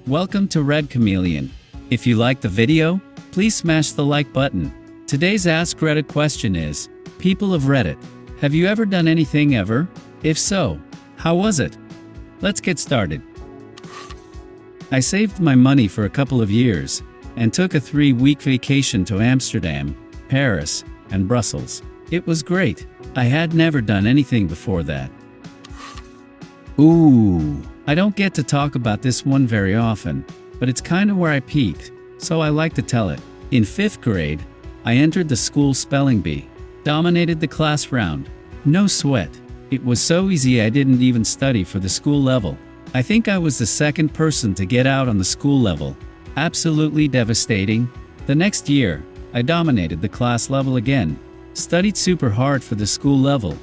Welcome to Red Chameleon. If you like the video, please smash the like button. Today's Askreddit question is, people of Reddit, have you ever done anything ever? If so, how was it? Let's get started. I saved my money for a couple of years and took a 3-week vacation to Amsterdam, Paris, and Brussels. It was great. I had never done anything before that. Ooh, I don't get to talk about this one very often, but it's kinda where I peaked, so I like to tell it. In 5th grade, I entered the school spelling bee, dominated the class round. No sweat. It was so easy I didn't even study for the school level. I think I was the second person to get out on the school level. Absolutely devastating. The next year, I dominated the class level again, studied super hard for the school level,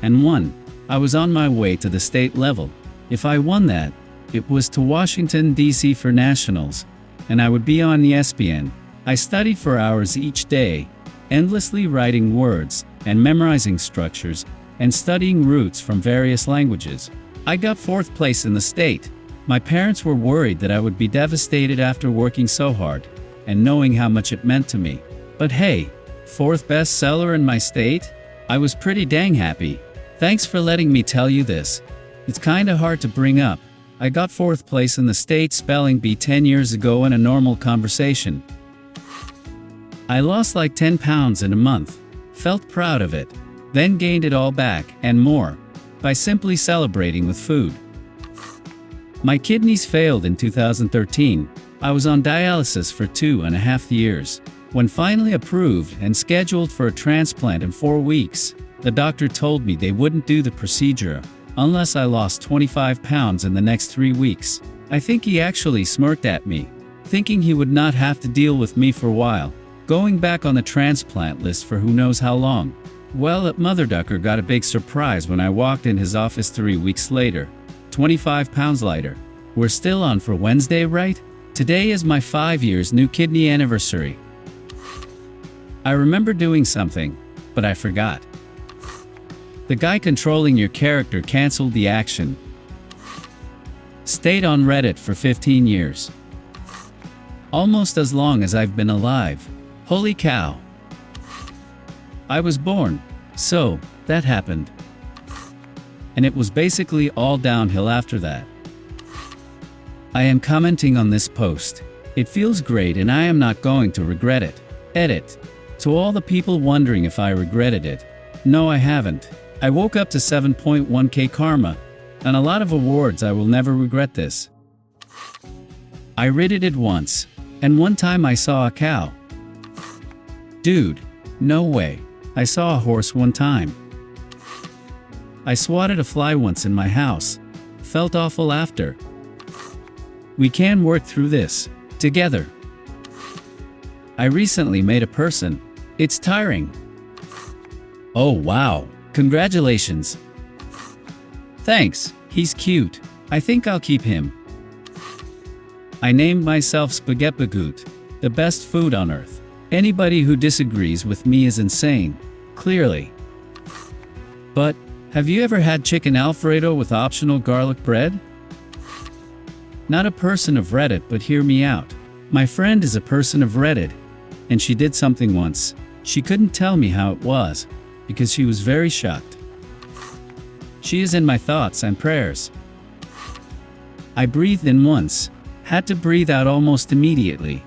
and won. I was on my way to the state level. If I won that, it was to Washington, D.C. for nationals, and I would be on ESPN. I studied for hours each day, endlessly writing words and memorizing structures and studying roots from various languages. I got 4th place in the state. My parents were worried that I would be devastated after working so hard and knowing how much it meant to me. But hey, 4th bestseller in my state? I was pretty dang happy. Thanks for letting me tell you this. It's kinda hard to bring up. I got 4th place in the state spelling bee 10 years ago in a normal conversation. I lost like 10 pounds in a month. Felt proud of it. Then gained it all back, and more, by simply celebrating with food. My kidneys failed in 2013. I was on dialysis for 2.5 years. When finally approved and scheduled for a transplant in 4 weeks, the doctor told me they wouldn't do the procedure unless I lost 25 pounds in the next 3 weeks. I think he actually smirked at me, thinking he would not have to deal with me for a while, going back on the transplant list for who knows how long. Well, at Mother Ducker got a big surprise when I walked in his office 3 weeks later, 25 pounds lighter. We're still on for Wednesday, right? Today is my 5 years new kidney anniversary. I remember doing something, but I forgot. The guy controlling your character canceled the action. Stayed on Reddit for 15 years. Almost as long as I've been alive. Holy cow. I was born, so that happened. And it was basically all downhill after that. I am commenting on this post. It feels great and I am not going to regret it. Edit. To all the people wondering if I regretted it, no, I haven't. I woke up to 7.1k karma, and a lot of awards. I will never regret this. I reddit it once, and one time I saw a cow. Dude, no way. I saw a horse one time. I swatted a fly once in my house. Felt awful after. We can work through this together. I recently made a person. It's tiring. Oh wow, congratulations. Thanks, he's cute. I think I'll keep him. I named myself Spaghettigoot, the best food on earth. Anybody who disagrees with me is insane, clearly. But, have you ever had chicken Alfredo with optional garlic bread? Not a person of Reddit, but hear me out. My friend is a person of Reddit, and she did something once. She couldn't tell me how it was, because she was very shocked. She is in my thoughts and prayers. I breathed in once, had to breathe out almost immediately.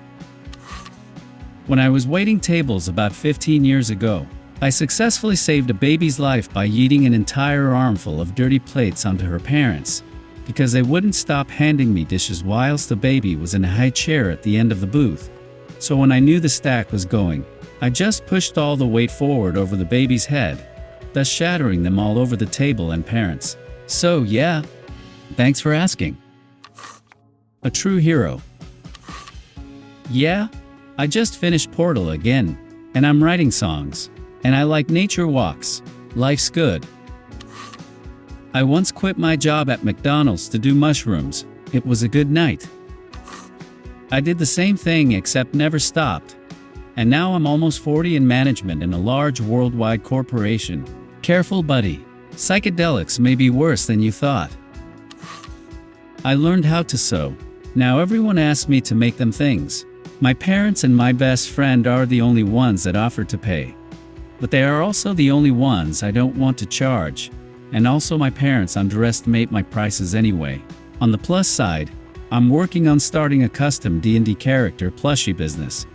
When I was waiting tables about 15 years ago, I successfully saved a baby's life by yeeting an entire armful of dirty plates onto her parents, because they wouldn't stop handing me dishes whilst the baby was in a high chair at the end of the booth. So when I knew the stack was going, I just pushed all the weight forward over the baby's head, thus shattering them all over the table and parents. So yeah, thanks for asking. A true hero. Yeah, I just finished Portal again, and I'm writing songs, and I like nature walks. Life's good. I once quit my job at McDonald's to do mushrooms. It was a good night. I did the same thing except never stopped. And now I'm almost 40 in management in a large worldwide corporation. Careful, buddy. Psychedelics may be worse than you thought. I learned how to sew. Now everyone asks me to make them things. My parents and my best friend are the only ones that offer to pay. But they are also the only ones I don't want to charge. And also my parents underestimate my prices anyway. On the plus side, I'm working on starting a custom D&D character plushie business.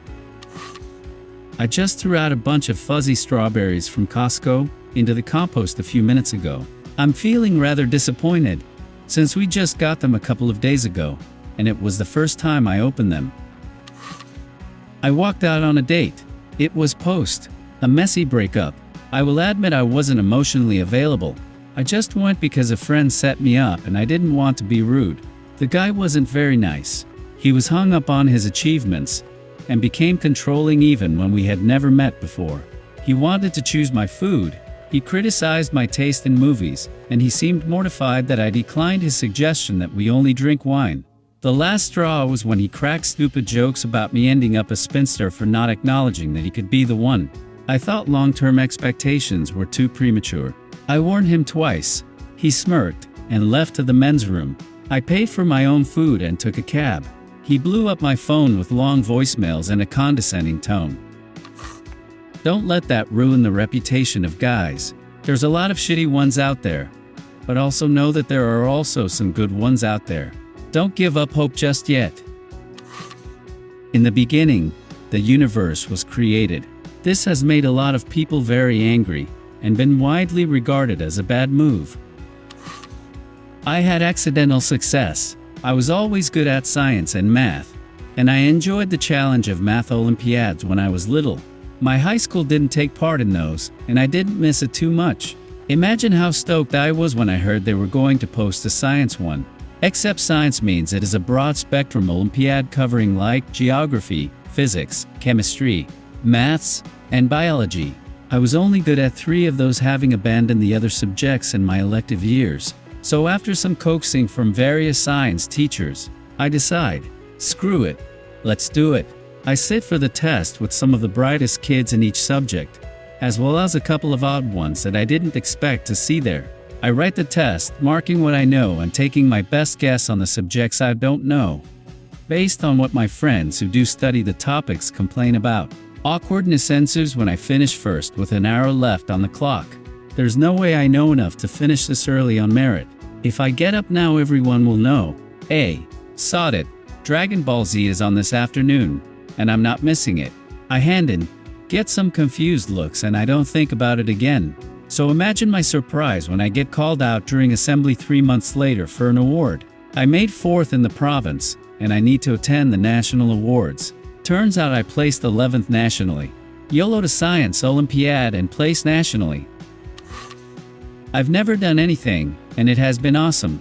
I just threw out a bunch of fuzzy strawberries from Costco into the compost a few minutes ago. I'm feeling rather disappointed, since we just got them a couple of days ago, and it was the first time I opened them. I walked out on a date. It was a messy breakup. I will admit I wasn't emotionally available. I just went because a friend set me up and I didn't want to be rude. The guy wasn't very nice. He was hung up on his achievements and became controlling even when we had never met before. He wanted to choose my food. He criticized my taste in movies, and he seemed mortified that I declined his suggestion that we only drink wine. The last straw was when he cracked stupid jokes about me ending up a spinster for not acknowledging that he could be the one. I thought long-term expectations were too premature. I warned him twice. He smirked and left to the men's room. I paid for my own food and took a cab. He blew up my phone with long voicemails and a condescending tone. Don't let that ruin the reputation of guys. There's a lot of shitty ones out there, but also know that there are also some good ones out there. Don't give up hope just yet. In the beginning, the universe was created. This has made a lot of people very angry and been widely regarded as a bad move. I had accidental success. I was always good at science and math, and I enjoyed the challenge of math Olympiads when I was little. My high school didn't take part in those, and I didn't miss it too much. Imagine how stoked I was when I heard they were going to post a science one. Except science means it is a broad spectrum Olympiad covering like geography, physics, chemistry, maths, and biology. I was only good at 3 of those, having abandoned the other subjects in my elective years. So after some coaxing from various science teachers, I decide, screw it, let's do it. I sit for the test with some of the brightest kids in each subject, as well as a couple of odd ones that I didn't expect to see there. I write the test, marking what I know and taking my best guess on the subjects I don't know, based on what my friends who do study the topics complain about. Awkwardness ensues when I finish first with an hour left on the clock. There's no way I know enough to finish this early on merit. If I get up now, everyone will know. Sod it. Dragon Ball Z is on this afternoon, and I'm not missing it. I hand in, get some confused looks, and I don't think about it again. So imagine my surprise when I get called out during assembly 3 months later for an award. I made 4th in the province, and I need to attend the national awards. Turns out I placed 11th nationally. YOLO to Science Olympiad and place nationally. I've never done anything, and it has been awesome.